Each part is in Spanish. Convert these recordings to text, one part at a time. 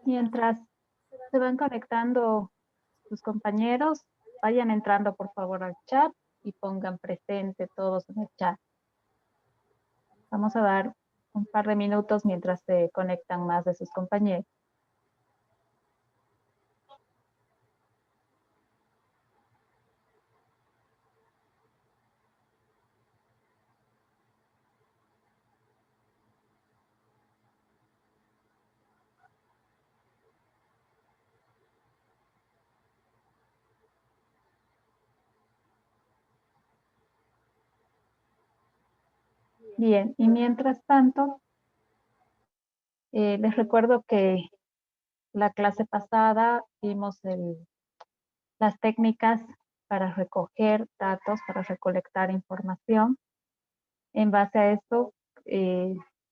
Mientras se van conectando sus compañeros, vayan entrando por favor al chat y pongan presente todos en el chat. Vamos a dar un par de minutos mientras se conectan más de sus compañeros. Bien, y mientras tanto, les recuerdo que la clase pasada vimos las técnicas para recoger datos, para recolectar información. En base a esto,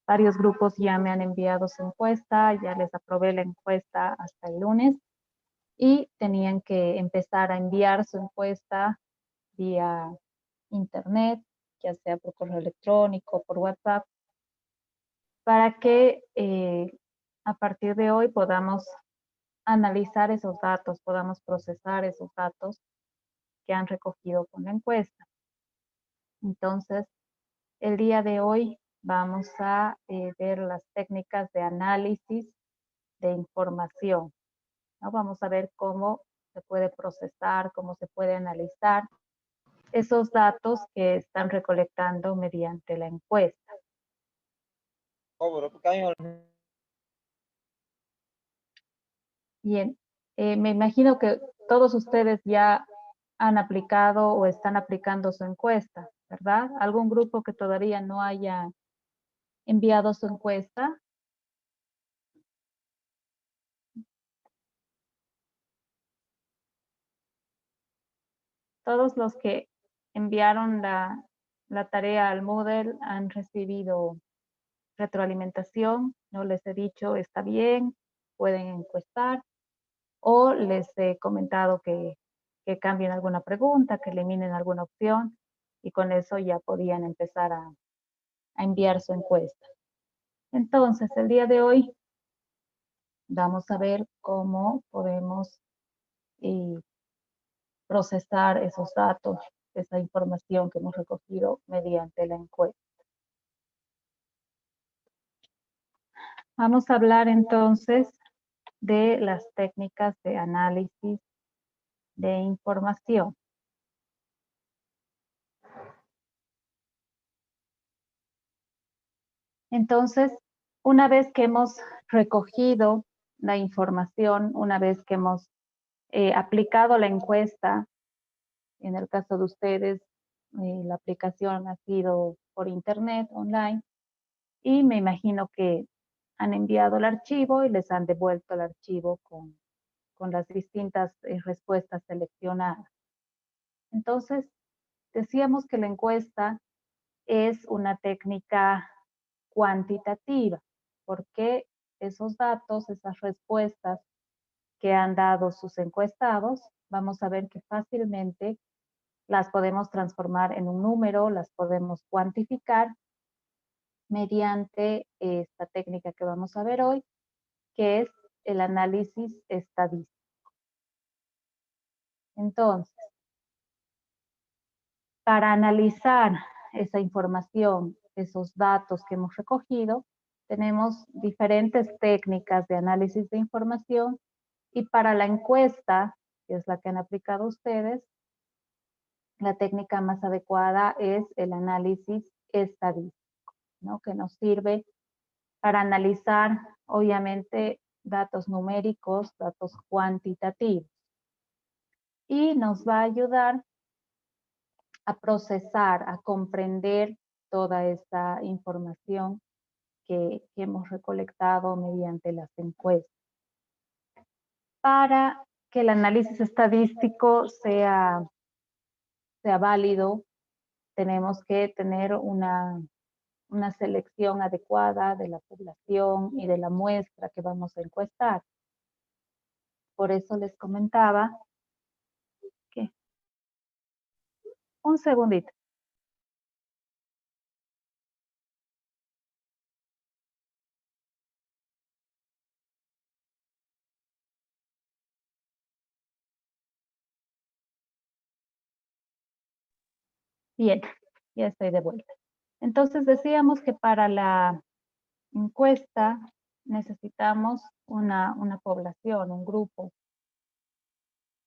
varios grupos ya me han enviado su encuesta, ya les aprobé la encuesta hasta el lunes y tenían que empezar a enviar su encuesta vía internet, ya sea por correo electrónico, por WhatsApp, para que a partir de hoy podamos analizar esos datos, podamos procesar esos datos que han recogido con la encuesta. Entonces, el día de hoy vamos a ver las técnicas de análisis de información, ¿no? Vamos a ver cómo se puede procesar, cómo se puede analizar esos datos que están recolectando mediante la encuesta. Bien, me imagino que todos ustedes ya han aplicado o están aplicando su encuesta, ¿verdad? ¿Algún grupo que todavía no haya enviado su encuesta? Todos los que enviaron la tarea al Moodle han recibido retroalimentación, no les he dicho está bien, pueden encuestar, o les he comentado que cambien alguna pregunta, que eliminen alguna opción, y con eso ya podían empezar a enviar su encuesta. Entonces, el día de hoy vamos a ver cómo podemos procesar esos datos, esa información que hemos recogido mediante la encuesta. Vamos a hablar entonces de las técnicas de análisis de información. Entonces, una vez que hemos recogido la información, una vez que hemos aplicado la encuesta, en el caso de ustedes, la aplicación ha sido por internet, online, y me imagino que han enviado el archivo y les han devuelto el archivo con las distintas respuestas seleccionadas. Entonces, decíamos que la encuesta es una técnica cuantitativa, porque esos datos, esas respuestas que han dado sus encuestados, vamos a ver que fácilmente las podemos transformar en un número, las podemos cuantificar mediante esta técnica que vamos a ver hoy, que es el análisis estadístico. Entonces, para analizar esa información, esos datos que hemos recogido, tenemos diferentes técnicas de análisis de información y para la encuesta, que es la que han aplicado ustedes, la técnica más adecuada es el análisis estadístico, ¿no? Que nos sirve para analizar, obviamente, datos numéricos, datos cuantitativos. Y nos va a ayudar a procesar, a comprender toda esta información que hemos recolectado mediante las encuestas. Para que el análisis estadístico sea válido, tenemos que tener una selección adecuada de la población y de la muestra que vamos a encuestar. Por eso les comentaba que... Un segundito. Bien, ya estoy de vuelta. Entonces decíamos que para la encuesta necesitamos una población, un grupo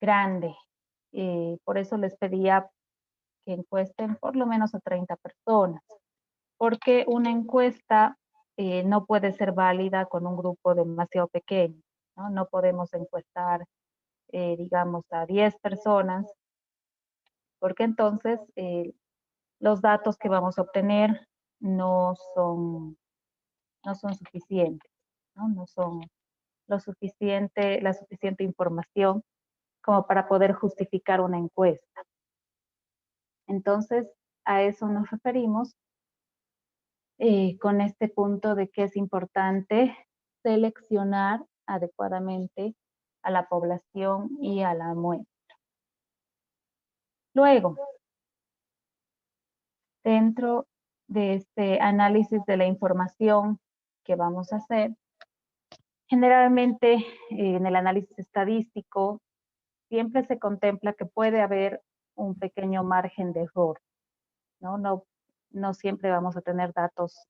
grande. Por eso les pedía que encuesten por lo menos a 30 personas, porque una encuesta no puede ser válida con un grupo demasiado pequeño, ¿no? No podemos encuestar, digamos, a 10 personas, porque entonces los datos que vamos a obtener no son, no son suficientes, ¿no? No son la suficiente información como para poder justificar una encuesta. Entonces, a eso nos referimos con este punto de que es importante seleccionar adecuadamente a la población y a la muestra. Luego, dentro de este análisis de la información que vamos a hacer, generalmente en el análisis estadístico siempre se contempla que puede haber un pequeño margen de error, ¿no? No siempre vamos a tener datos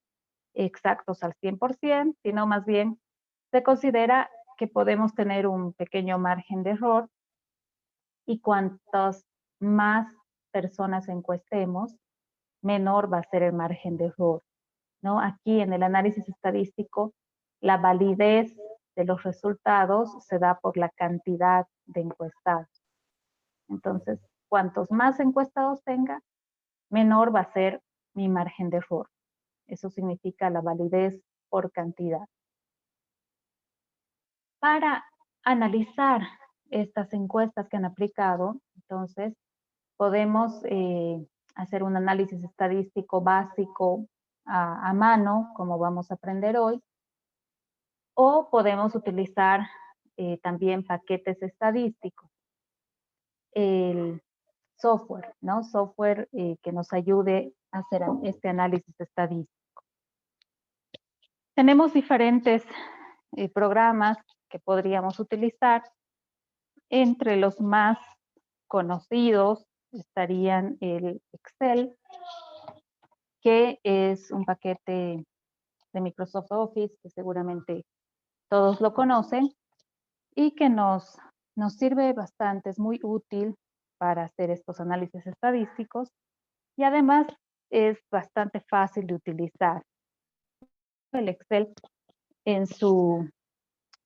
exactos al 100%, sino más bien se considera que podemos tener un pequeño margen de error y cuantas más personas encuestemos, menor va a ser el margen de error, ¿no? Aquí en el análisis estadístico, la validez de los resultados se da por la cantidad de encuestados. Entonces, cuantos más encuestados tenga, menor va a ser mi margen de error. Eso significa la validez por cantidad. Para analizar estas encuestas que han aplicado, entonces, podemos hacer un análisis estadístico básico a mano, como vamos a aprender hoy, o podemos utilizar también paquetes estadísticos. El software, ¿no? Software que nos ayude a hacer este análisis estadístico. Tenemos diferentes programas que podríamos utilizar. Entre los más conocidos estarían el Excel, que es un paquete de Microsoft Office que seguramente todos lo conocen y que nos sirve bastante, es muy útil para hacer estos análisis estadísticos y además es bastante fácil de utilizar. El Excel en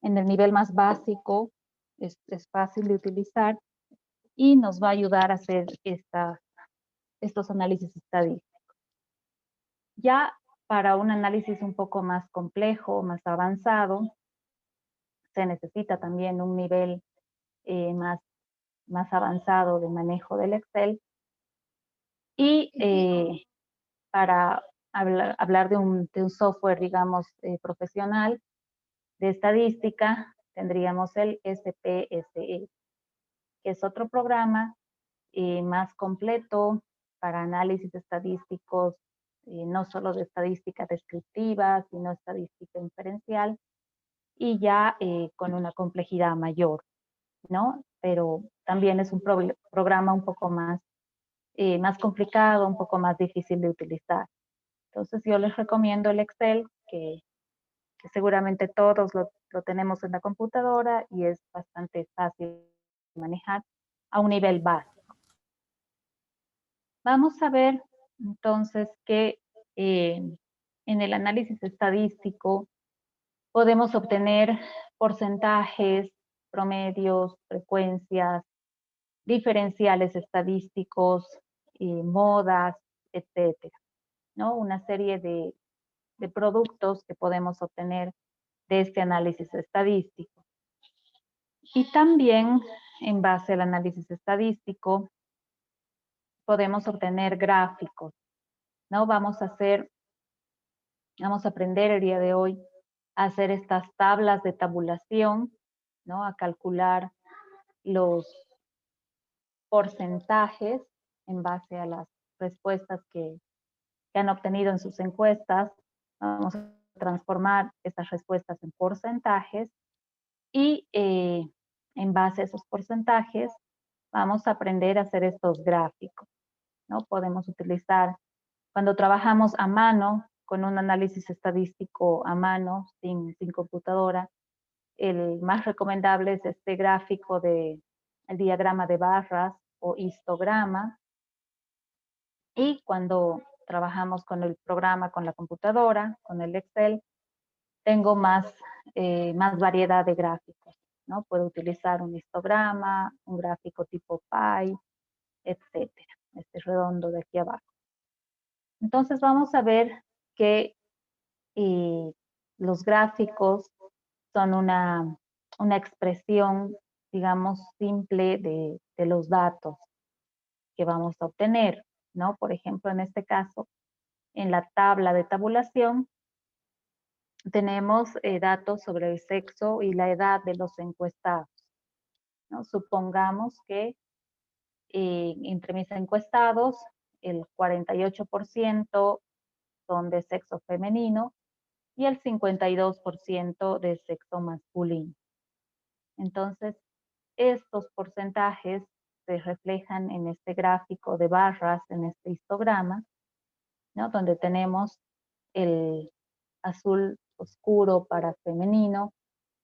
el nivel más básico es fácil de utilizar y nos va a ayudar a hacer estos análisis estadísticos. Ya para un análisis un poco más complejo, más avanzado, se necesita también un nivel más avanzado de manejo del Excel. Y para hablar de un software, digamos, profesional de estadística, tendríamos el SPSS, que es otro programa más completo para análisis estadísticos, no solo de estadística descriptiva, sino estadística inferencial, y ya con una complejidad mayor, ¿no? Pero también es un programa un poco más complicado, un poco más difícil de utilizar. Entonces yo les recomiendo el Excel, que seguramente todos lo tenemos en la computadora y es bastante fácil de manejar a un nivel básico. Vamos a ver entonces que en el análisis estadístico podemos obtener porcentajes, promedios, frecuencias, diferenciales estadísticos, modas, etcétera, ¿no? Una serie de productos que podemos obtener de este análisis estadístico. Y también, en base al análisis estadístico, podemos obtener gráficos, ¿no? Vamos a aprender el día de hoy a hacer estas tablas de tabulación, ¿no? A calcular los porcentajes en base a las respuestas que han obtenido en sus encuestas. Vamos a transformar estas respuestas en porcentajes y en base a esos porcentajes vamos a aprender a hacer estos gráficos, ¿no? Podemos utilizar, cuando trabajamos a mano, con un análisis estadístico a mano, sin computadora, el más recomendable es este gráfico de el diagrama de barras o histograma. Y cuando trabajamos con el programa, con la computadora, con el Excel, tengo más variedad de gráficos, ¿no? Puedo utilizar un histograma, un gráfico tipo pie, etcétera. Este redondo de aquí abajo. Entonces vamos a ver que los gráficos son una expresión, digamos, simple de los datos que vamos a obtener, ¿no? Por ejemplo, en este caso, en la tabla de tabulación, tenemos datos sobre el sexo y la edad de los encuestados, ¿no? Supongamos que entre mis encuestados, el 48% son de sexo femenino y el 52% de sexo masculino. Entonces, estos porcentajes se reflejan en este gráfico de barras, en este histograma, ¿no? Donde tenemos el azul oscuro para femenino,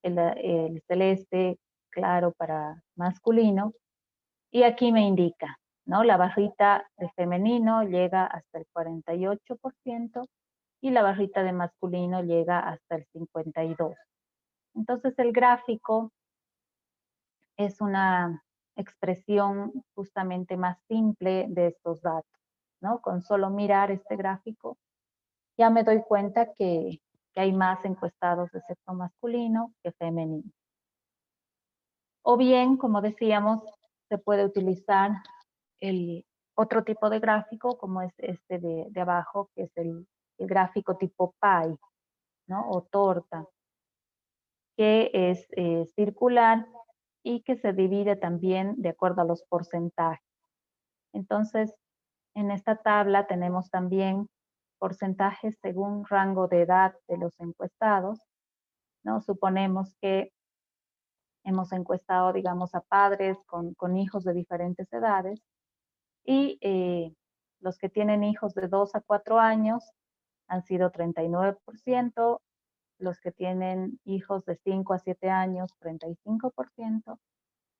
el celeste claro para masculino, y aquí me indica, ¿no? La barrita de femenino llega hasta el 48% y la barrita de masculino llega hasta el 52%. Entonces el gráfico es una expresión justamente más simple de estos datos, ¿no? Con solo mirar este gráfico, ya me doy cuenta que hay más encuestados de sexo masculino que femenino. O bien, como decíamos, se puede utilizar el otro tipo de gráfico, como es este de abajo, que es el gráfico tipo pie, ¿no? O torta, que es circular y que se divide también de acuerdo a los porcentajes. Entonces, en esta tabla tenemos también porcentajes según rango de edad de los encuestados, ¿no? Suponemos que hemos encuestado, digamos, a padres con hijos de diferentes edades y los que tienen hijos de 2 a 4 años han sido 39%, los que tienen hijos de 5 a 7 años, 35%,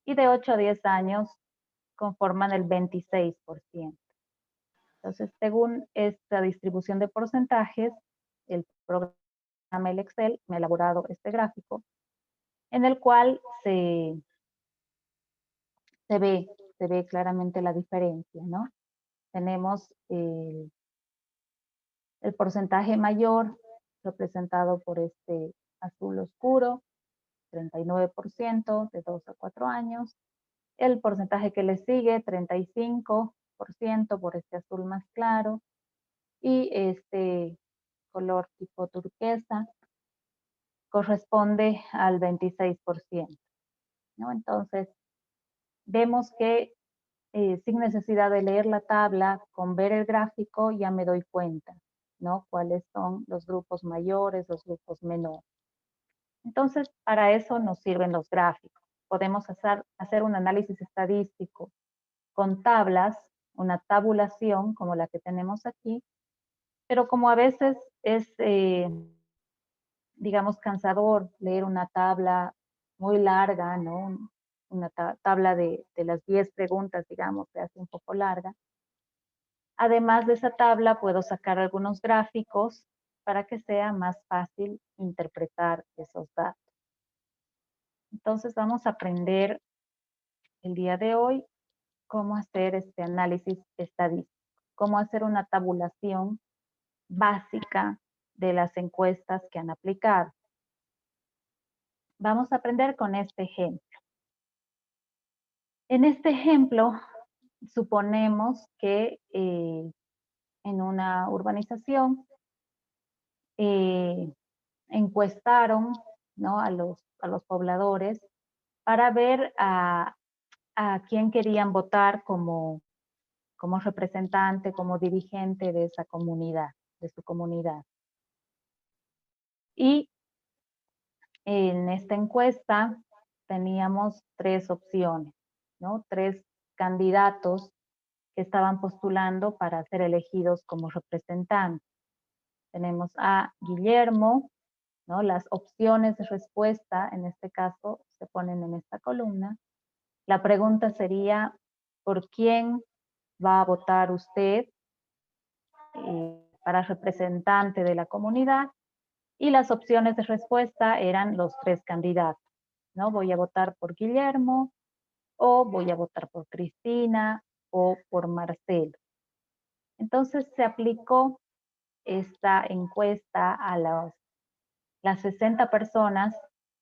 y de 8 a 10 años conforman el 26%. Entonces, según esta distribución de porcentajes, el programa, el Excel, me ha elaborado este gráfico en el cual se ve claramente la diferencia, ¿no? Tenemos el porcentaje mayor representado por este azul oscuro, 39% de 2 a 4 años. El porcentaje que le sigue, 35% por este azul más claro. Y este color tipo turquesa corresponde al 26%, ¿no? Entonces, vemos que sin necesidad de leer la tabla, con ver el gráfico ya me doy cuenta, ¿no? Cuáles son los grupos mayores, los grupos menores. Entonces, para eso nos sirven los gráficos. Podemos hacer un análisis estadístico con tablas, una tabulación como la que tenemos aquí, pero como a veces es, digamos, cansador leer una tabla muy larga, ¿no? Una tabla de las 10 preguntas, digamos, se hace un poco larga. Además de esa tabla, puedo sacar algunos gráficos para que sea más fácil interpretar esos datos. Entonces vamos a aprender el día de hoy cómo hacer este análisis estadístico, cómo hacer una tabulación básica de las encuestas que han aplicado. Vamos a aprender con este ejemplo. En este ejemplo, suponemos que en una urbanización encuestaron, ¿no? a los pobladores para ver a quién querían votar como representante, como dirigente de esa comunidad, de su comunidad. Y en esta encuesta teníamos 3 opciones, ¿no? 3 candidatos que estaban postulando para ser elegidos como representantes. Tenemos a Guillermo, ¿no? Las opciones de respuesta, en este caso, se ponen en esta columna. La pregunta sería, ¿por quién va a votar usted para representante de la comunidad? Y las opciones de respuesta eran los 3 candidatos, ¿no? Voy a votar por Guillermo, o voy a votar por Cristina, o por Marcelo. Entonces se aplicó esta encuesta a las 60 personas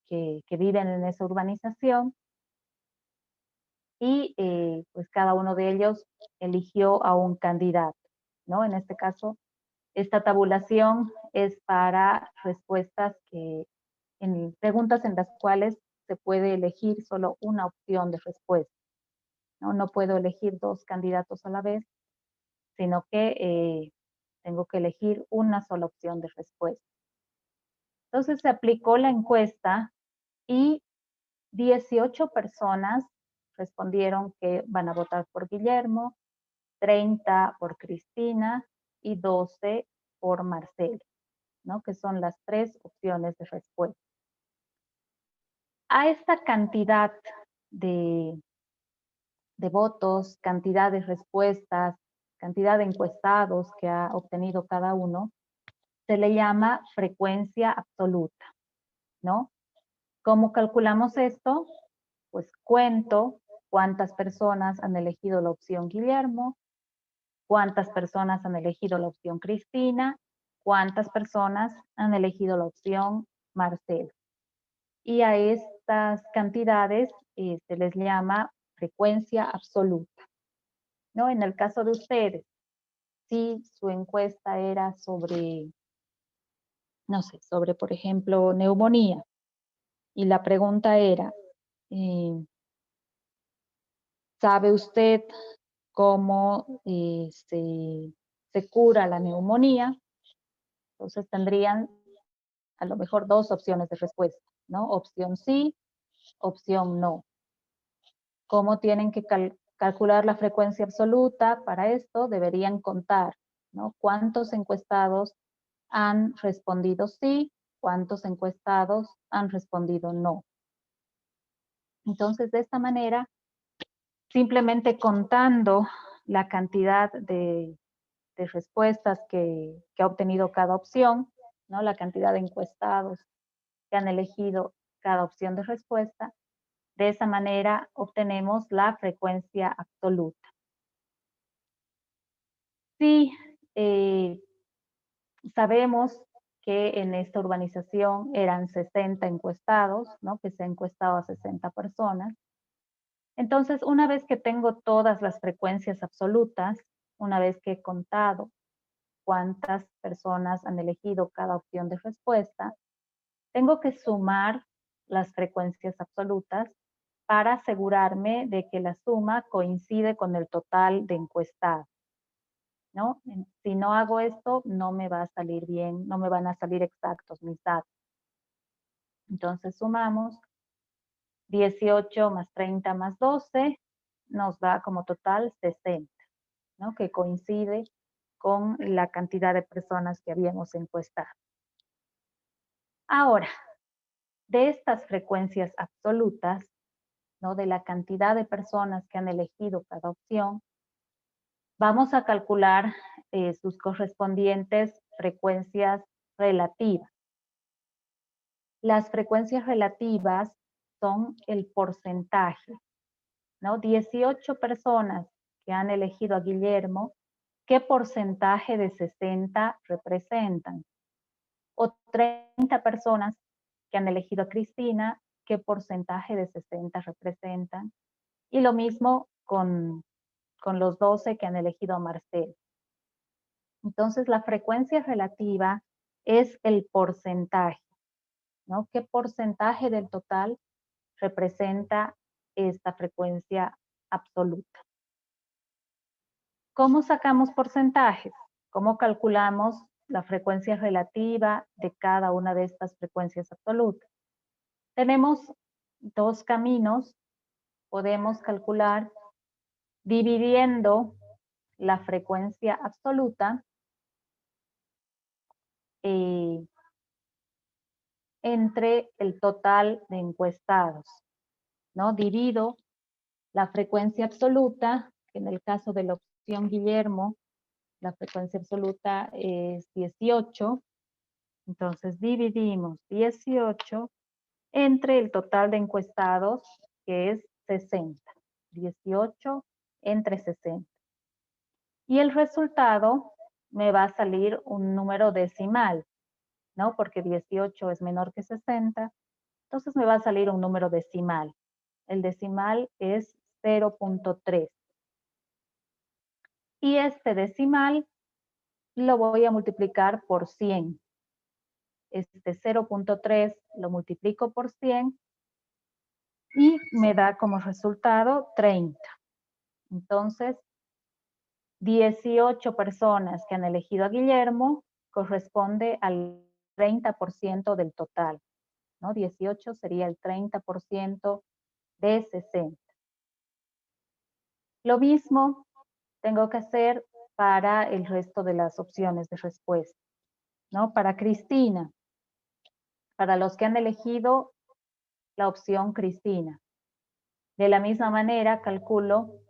que viven en esa urbanización y pues cada uno de ellos eligió a un candidato, ¿no? En este caso, esta tabulación es para respuestas en preguntas en las cuales se puede elegir solo una opción de respuesta, ¿no? No puedo elegir 2 candidatos a la vez, sino que tengo que elegir una sola opción de respuesta. Entonces se aplicó la encuesta y 18 personas respondieron que van a votar por Guillermo, 30 por Cristina y 12 por Marcelo, ¿no? Que son las 3 opciones de respuesta. A esta cantidad de, de votos, cantidad de respuestas, cantidad de encuestados que ha obtenido cada uno, se le llama frecuencia absoluta, ¿no? ¿Cómo calculamos esto? Pues cuento cuántas personas han elegido la opción Guillermo, cuántas personas han elegido la opción Cristina, cuántas personas han elegido la opción Marcelo. Y a estas cantidades se les llama frecuencia absoluta, ¿no? En el caso de ustedes, si su encuesta era sobre, no sé, sobre, por ejemplo, neumonía, y la pregunta era, ¿sabe usted cómo se cura la neumonía? Entonces tendrían a lo mejor 2 opciones de respuesta, ¿no? Opción sí, opción no. ¿Cómo tienen que calcular la frecuencia absoluta? Para esto deberían contar, ¿no? ¿Cuántos encuestados han respondido sí? ¿Cuántos encuestados han respondido no? Entonces, de esta manera, simplemente contando la cantidad de respuestas que ha obtenido cada opción, ¿no? La cantidad de encuestados que han elegido cada opción de respuesta. De esa manera obtenemos la frecuencia absoluta. Sí, sabemos que en esta urbanización eran 60 encuestados, ¿no? Que se ha encuestado a 60 personas. Entonces, una vez que tengo todas las frecuencias absolutas, una vez que he contado cuántas personas han elegido cada opción de respuesta, tengo que sumar las frecuencias absolutas para asegurarme de que la suma coincide con el total de encuestados, ¿no? Si no hago esto, no me va a salir bien, no me van a salir exactos mis datos. Entonces sumamos 18 más 30 más 12, nos da como total 60, ¿no? Que coincide con la cantidad de personas que habíamos encuestado. Ahora, de estas frecuencias absolutas, ¿no? De la cantidad de personas que han elegido cada opción, vamos a calcular sus correspondientes frecuencias relativas. Las frecuencias relativas son el porcentaje, ¿no? 18 personas que han elegido a Guillermo, ¿qué porcentaje de 60 representan? O 30 personas que han elegido a Cristina, ¿qué porcentaje de 60 representan? Y lo mismo con los 12 que han elegido a Marcel. Entonces, la frecuencia relativa es el porcentaje, ¿no? ¿Qué porcentaje del total representa esta frecuencia absoluta? ¿Cómo sacamos porcentajes? ¿Cómo calculamos la frecuencia relativa de cada una de estas frecuencias absolutas? Tenemos 2 caminos. Podemos calcular dividiendo la frecuencia absoluta entre el total de encuestados, ¿no? Divido la frecuencia absoluta, que en el caso de la opción Guillermo, la frecuencia absoluta es 18, entonces dividimos 18 entre el total de encuestados, que es 60. 18 entre 60. Y el resultado me va a salir un número decimal, ¿no? Porque 18 es menor que 60, entonces me va a salir un número decimal. El decimal es 0.3. Y este decimal lo voy a multiplicar por 100. Este 0.3 lo multiplico por 100 y me da como resultado 30. Entonces, 18 personas que han elegido a Guillermo corresponde al 30% del total, ¿no? 18 sería el 30% de 60. Lo mismo tengo que hacer para el resto de las opciones de respuesta, ¿no? Para Cristina, para los que han elegido la opción Cristina. De la misma manera, calculo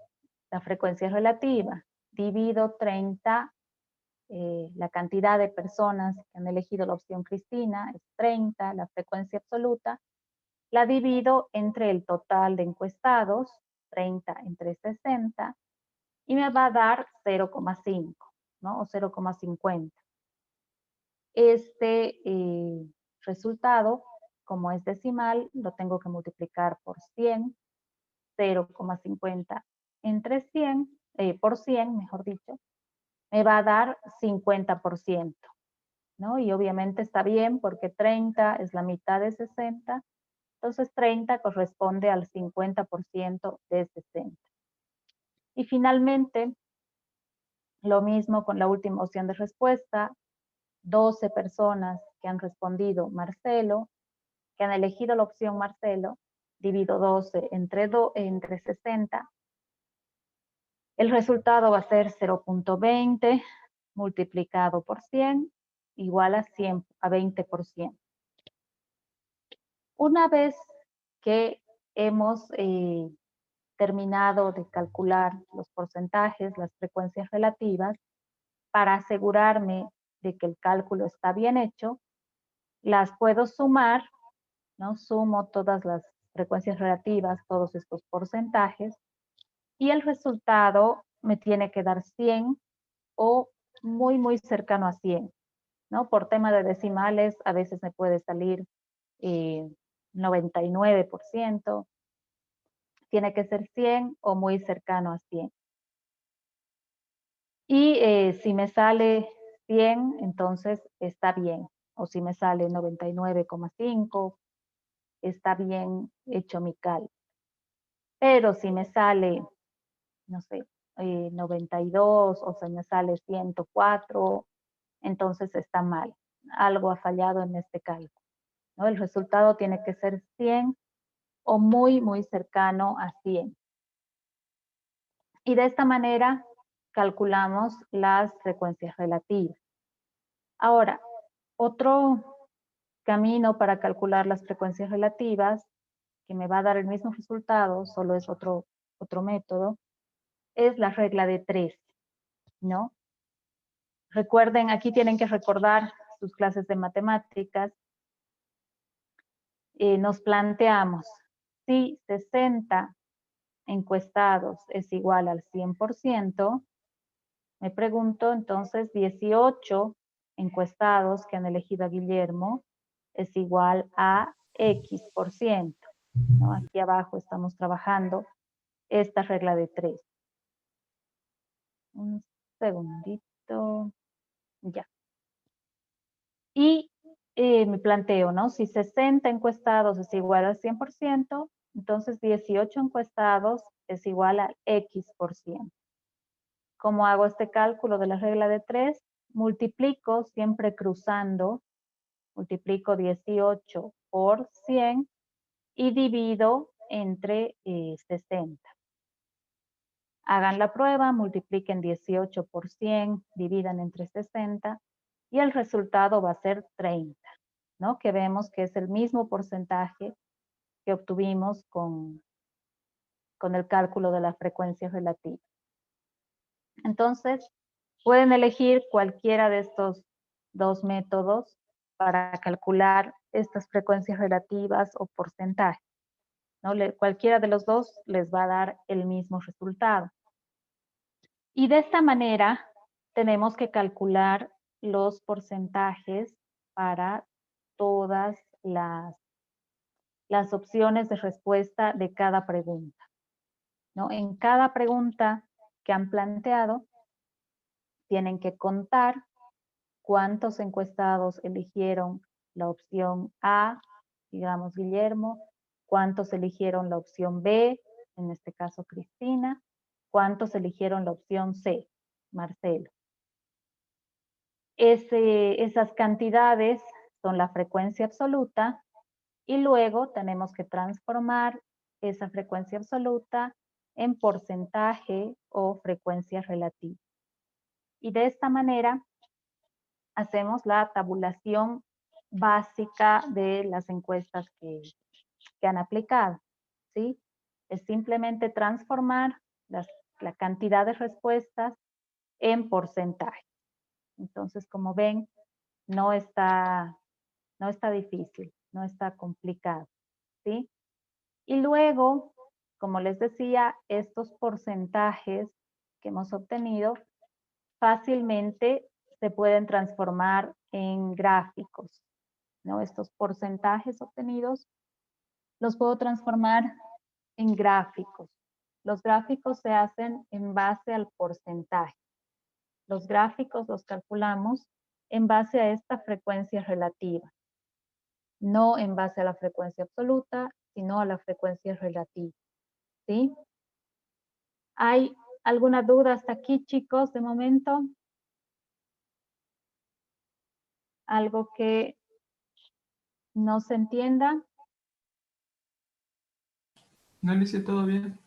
la frecuencia relativa. Divido 30, la cantidad de personas que han elegido la opción Cristina es 30, la frecuencia absoluta. La divido entre el total de encuestados, 30 entre 60, y me va a dar 0,5, ¿no? O 0,50. Este resultado, como es decimal, lo tengo que multiplicar por 100, 0,50 entre 100, por 100, mejor dicho, me va a dar 50%, ¿no? Y obviamente está bien porque 30 es la mitad de 60, entonces 30 corresponde al 50% de 60. Y finalmente, lo mismo con la última opción de respuesta, 12 personas que han respondido Marcelo, que han elegido la opción Marcelo, divido 12 entre 60, el resultado va a ser 0.20 multiplicado por 100 igual a 20%. Una vez que hemos terminado de calcular los porcentajes, las frecuencias relativas, para asegurarme de que el cálculo está bien hecho, las puedo sumar, ¿no? Sumo todas las frecuencias relativas, todos estos porcentajes, y el resultado me tiene que dar 100 o muy, muy cercano a 100, ¿no? Por tema de decimales, a veces me puede salir 99%, tiene que ser 100 o muy cercano a 100. Y si me sale 100, entonces está bien. O si me sale 99,5, está bien hecho mi cálculo. Pero si me sale, no sé, 92 o si me sale 104, entonces está mal. Algo ha fallado en este cálculo, ¿no? El resultado tiene que ser 100 o muy, muy cercano a 100. Y de esta manera calculamos las frecuencias relativas. Ahora, otro camino para calcular las frecuencias relativas, que me va a dar el mismo resultado, solo es otro método, es la regla de 3, ¿no? Recuerden, aquí tienen que recordar sus clases de matemáticas. Nos planteamos, si 60 encuestados es igual al 100%, me pregunto entonces 18 encuestados que han elegido a Guillermo es igual a X%, ¿no? Aquí abajo estamos trabajando esta regla de 3. Un segundito, ya. Y me planteo, ¿no? Si 60 encuestados es igual al 100%, entonces 18 encuestados es igual al X%. ¿Cómo hago este cálculo de la regla de 3? Multiplico siempre cruzando, multiplico 18 por 100 y divido entre 60. Hagan la prueba, multipliquen 18 por 100, dividan entre 60 y el resultado va a ser 30, ¿no? Que vemos que es el mismo porcentaje que obtuvimos con el cálculo de la frecuencia relativa. Entonces, pueden elegir cualquiera de estos dos métodos para calcular estas frecuencias relativas o porcentajes, ¿no? Cualquiera de los dos les va a dar el mismo resultado. Y de esta manera tenemos que calcular los porcentajes para todas las opciones de respuesta de cada pregunta, ¿no? En cada pregunta que han planteado, tienen que contar cuántos encuestados eligieron la opción A, digamos Guillermo, cuántos eligieron la opción B, en este caso Cristina, cuántos eligieron la opción C, Marcelo. Esas cantidades son la frecuencia absoluta y luego tenemos que transformar esa frecuencia absoluta en porcentaje o frecuencia relativa. Y de esta manera hacemos la tabulación básica de las encuestas que han aplicado, ¿sí? Es simplemente transformar la cantidad de respuestas en porcentaje. Entonces, como ven, no está difícil, no está complicado, ¿sí? Y luego, como les decía, estos porcentajes que hemos obtenido fácilmente se pueden transformar en gráficos, ¿no? Estos porcentajes obtenidos los puedo transformar en gráficos. Los gráficos se hacen en base al porcentaje. Los gráficos los calculamos en base a esta frecuencia relativa, no en base a la frecuencia absoluta, sino a la frecuencia relativa, ¿sí? ¿Hay alguna duda hasta aquí, chicos, de momento? ¿Algo que no se entienda? No le hice todo bien.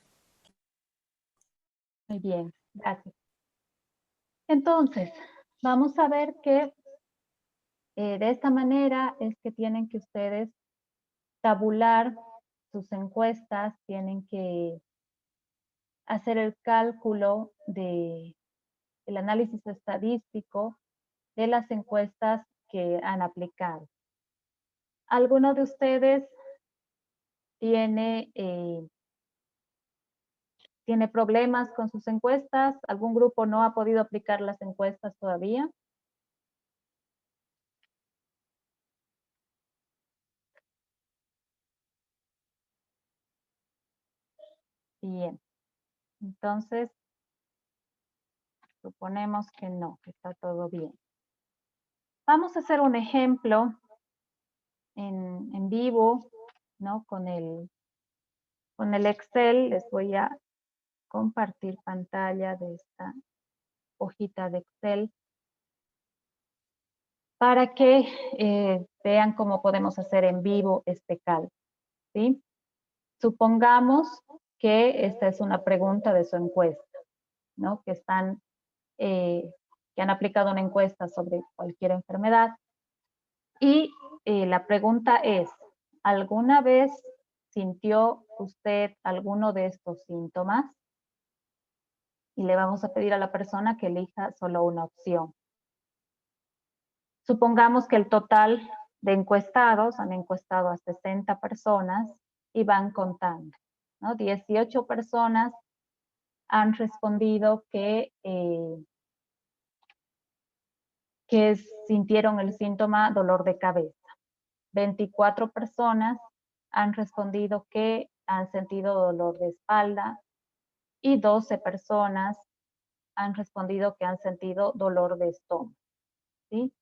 Muy bien, gracias. Entonces, vamos a ver que de esta manera es que tienen que ustedes tabular sus encuestas, tienen que hacer el cálculo del análisis estadístico de las encuestas que han aplicado. ¿Alguno de ustedes tiene problemas con sus encuestas? ¿Algún grupo no ha podido aplicar las encuestas todavía? Bien. Entonces, suponemos que no, que está todo bien. Vamos a hacer un ejemplo en vivo, ¿no? Con el Excel. Les voy a compartir pantalla de esta hojita de Excel para que vean cómo podemos hacer en vivo este cálculo, ¿sí? Supongamos que esta es una pregunta de su encuesta, ¿no? Que han aplicado una encuesta sobre cualquier enfermedad. Y la pregunta es, ¿alguna vez sintió usted alguno de estos síntomas? Y le vamos a pedir a la persona que elija solo una opción. Supongamos que el total de encuestados, han encuestado a 60 personas y van contando, ¿no? 18 personas han respondido que sintieron el síntoma dolor de cabeza. 24 personas han respondido que han sentido dolor de espalda y 12 personas han respondido que han sentido dolor de estómago, ¿sí?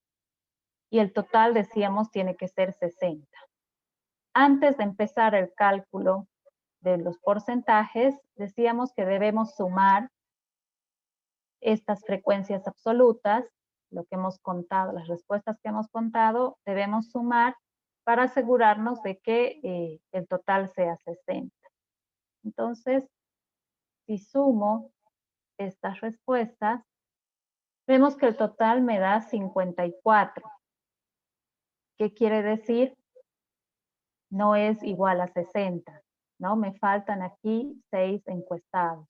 Y el total, decíamos, tiene que ser 60. Antes de empezar el cálculo de los porcentajes, decíamos que debemos sumar estas frecuencias absolutas, lo que hemos contado, las respuestas que hemos contado, debemos sumar para asegurarnos de que el total sea 60. Entonces, si sumo estas respuestas, vemos que el total me da 54. ¿Qué quiere decir? No es igual a 60, ¿no? Me faltan aquí 6 encuestados.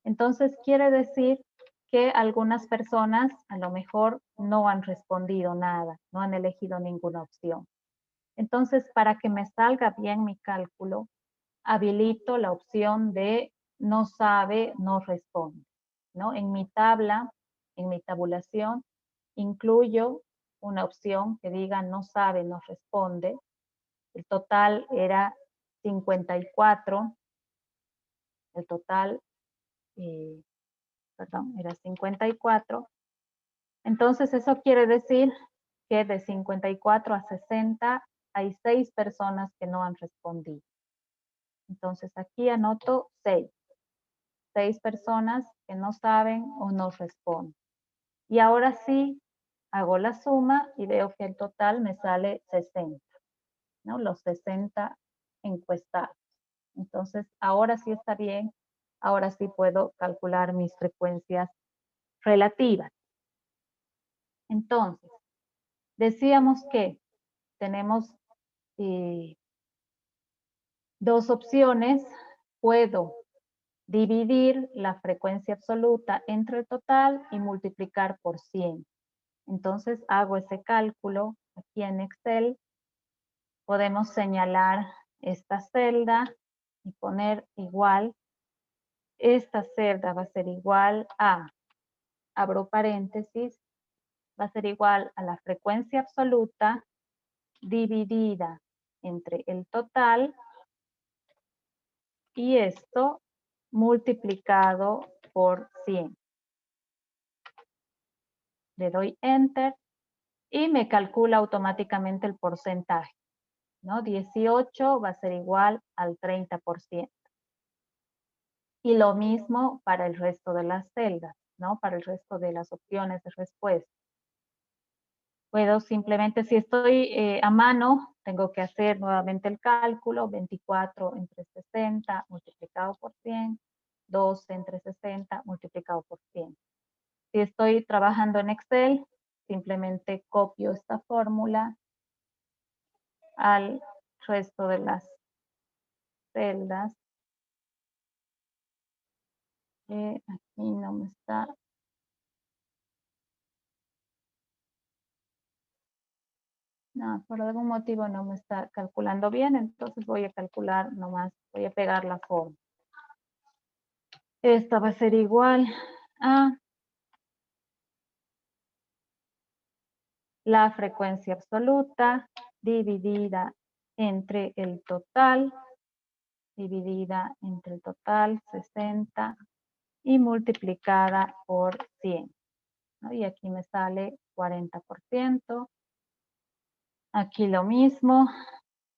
Entonces, quiere decir que algunas personas a lo mejor no han respondido nada, no han elegido ninguna opción. Entonces, para que me salga bien mi cálculo, habilito la opción de no sabe, no responde, ¿no? En mi tabla, en mi tabulación, incluyo una opción que diga no sabe, no responde. El total era 54. El total, era 54. Entonces, eso quiere decir que de 54 a 60 hay 6 personas que no han respondido. Entonces, aquí anoto 6. 6 personas que no saben o no responden. Y ahora sí, hago la suma y veo que el total me sale 60, ¿no? Los 60 encuestados. Entonces, ahora sí está bien, ahora sí puedo calcular mis frecuencias relativas. Entonces, decíamos que tenemos dos opciones. Puedo dividir la frecuencia absoluta entre el total y multiplicar por 100. Entonces hago ese cálculo aquí en Excel. Podemos señalar esta celda y poner igual. Esta celda va a ser igual a, abro paréntesis, va a ser igual a la frecuencia absoluta dividida entre el total y esto multiplicado por 100. Le doy Enter y me calcula automáticamente el porcentaje, ¿no? 18 va a ser igual al 30%. Y lo mismo para el resto de las celdas, ¿no? Para el resto de las opciones de respuesta. Puedo simplemente, si estoy a mano, tengo que hacer nuevamente el cálculo, 24 entre 60 multiplicado por 100, 12 entre 60 multiplicado por 100. Si estoy trabajando en Excel, simplemente copio esta fórmula al resto de las celdas. Aquí no me está. No, por algún motivo no me está calculando bien, entonces voy a calcular nomás, voy a pegar la forma. Esta va a ser igual a la frecuencia absoluta dividida entre el total, 60, y multiplicada por 100. ¿No? Y aquí me sale 40%. Aquí lo mismo,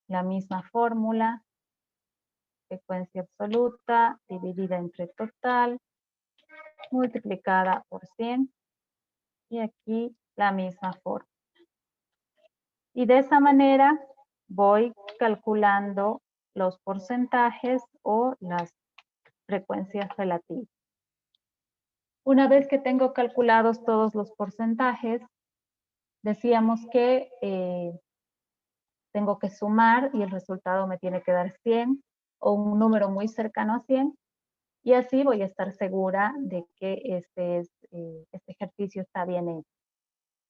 la misma fórmula, frecuencia absoluta dividida entre total, multiplicada por 100. Y aquí la misma forma. Y de esa manera voy calculando los porcentajes o las frecuencias relativas. Una vez que tengo calculados todos los porcentajes, decíamos que tengo que sumar y el resultado me tiene que dar 100 o un número muy cercano a 100. Y así voy a estar segura de que este ejercicio está bien hecho.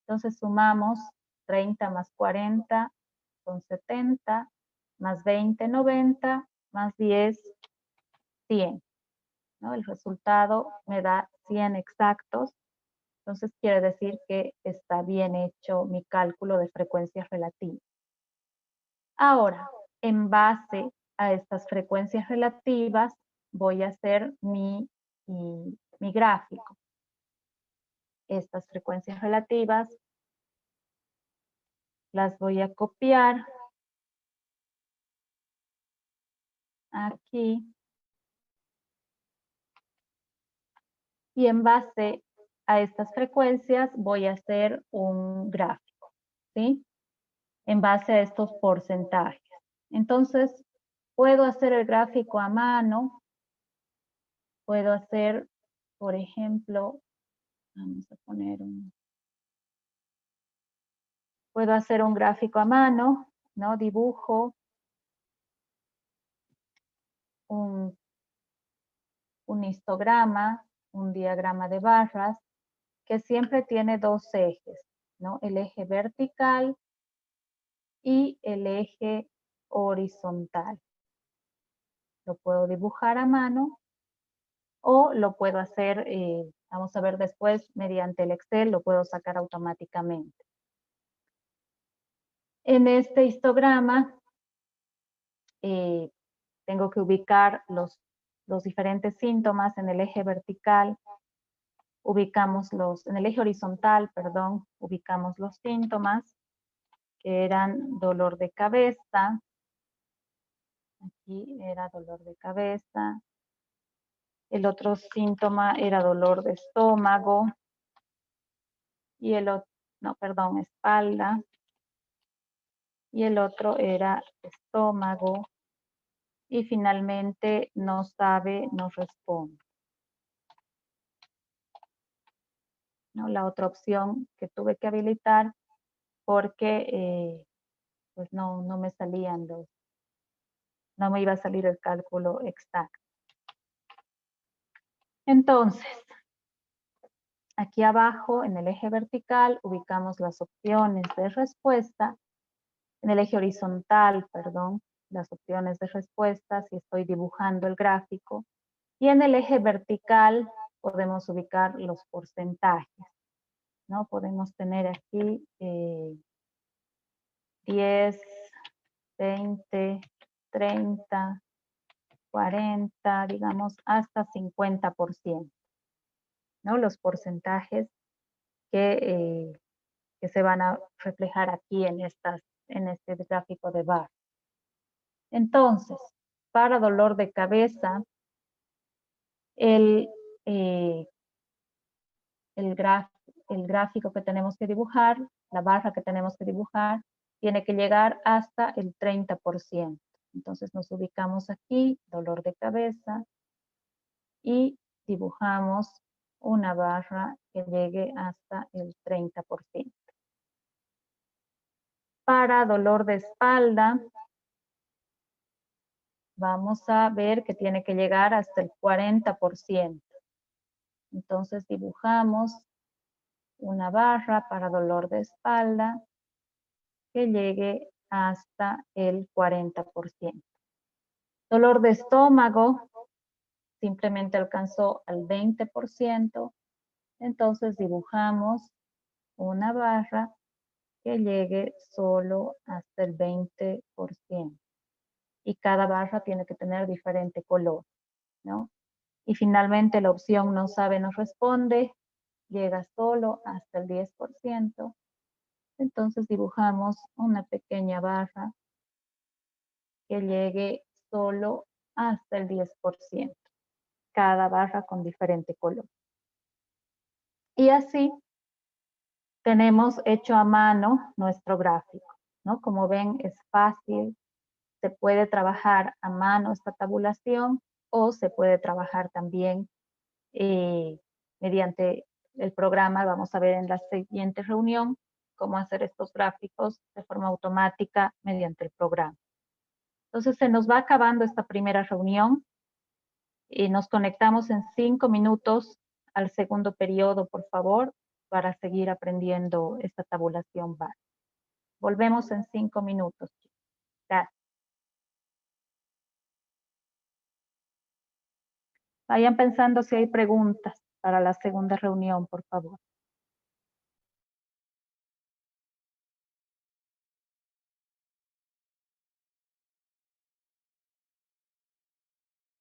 Entonces sumamos 30 más 40 son 70, más 20, 90, más 10, 100. ¿No? El resultado me da 100 exactos. Entonces quiere decir que está bien hecho mi cálculo de frecuencias relativas. Ahora, en base a estas frecuencias relativas, voy a hacer mi gráfico. Estas frecuencias relativas las voy a copiar aquí. Y en base a estas frecuencias voy a hacer un gráfico, ¿sí? En base a estos porcentajes. Entonces, puedo hacer el gráfico a mano, puedo hacer Por ejemplo, vamos a poner puedo hacer un gráfico a mano, ¿no? Dibujo un histograma, un diagrama de barras, que siempre tiene dos ejes, ¿no? El eje vertical y el eje horizontal. Lo puedo dibujar a mano o lo puedo hacer, vamos a ver después, mediante el Excel, lo puedo sacar automáticamente. En este histograma tengo que ubicar los diferentes síntomas en el eje vertical, en el eje horizontal, perdón, ubicamos los síntomas, que eran dolor de cabeza, aquí era dolor de cabeza, el otro síntoma era dolor de estómago, y el otro, no, perdón, espalda, y el otro era estómago, y finalmente no sabe, no responde. ¿No? La otra opción que tuve que habilitar porque pues no me salían no me iba a salir el cálculo exacto. Entonces, aquí abajo en el eje vertical ubicamos las opciones de respuesta, en el eje horizontal, perdón, las opciones de respuesta si estoy dibujando el gráfico, y en el eje vertical podemos ubicar los porcentajes, ¿no? Podemos tener aquí 10, 20, 30, 40, digamos, hasta 50%, ¿no? Los porcentajes que se van a reflejar aquí en este gráfico de barra. Entonces, para dolor de cabeza, el gráfico que tenemos que dibujar, la barra que tenemos que dibujar, tiene que llegar hasta el 30%. Entonces nos ubicamos aquí, dolor de cabeza, y dibujamos una barra que llegue hasta el 30%. Para dolor de espalda, vamos a ver que tiene que llegar hasta el 40%. Entonces dibujamos una barra para dolor de espalda que llegue hasta el 40%. Dolor de estómago simplemente alcanzó al 20%, entonces dibujamos una barra que llegue solo hasta el 20%. Y cada barra tiene que tener diferente color, ¿no? Y finalmente la opción no sabe, no responde, llega solo hasta el 10%. Entonces dibujamos una pequeña barra que llegue solo hasta el 10%. Cada barra con diferente color. Y así tenemos hecho a mano nuestro gráfico, ¿no? Como ven, es fácil. Se puede trabajar a mano esta tabulación o se puede trabajar también mediante el programa. Vamos a ver en la siguiente reunión cómo hacer estos gráficos de forma automática mediante el programa. Entonces se nos va acabando esta primera reunión y nos conectamos en 5 minutos al segundo periodo, por favor, para seguir aprendiendo esta tabulación básica. Volvemos en 5 minutos. Gracias. Vayan pensando si hay preguntas para la segunda reunión, por favor.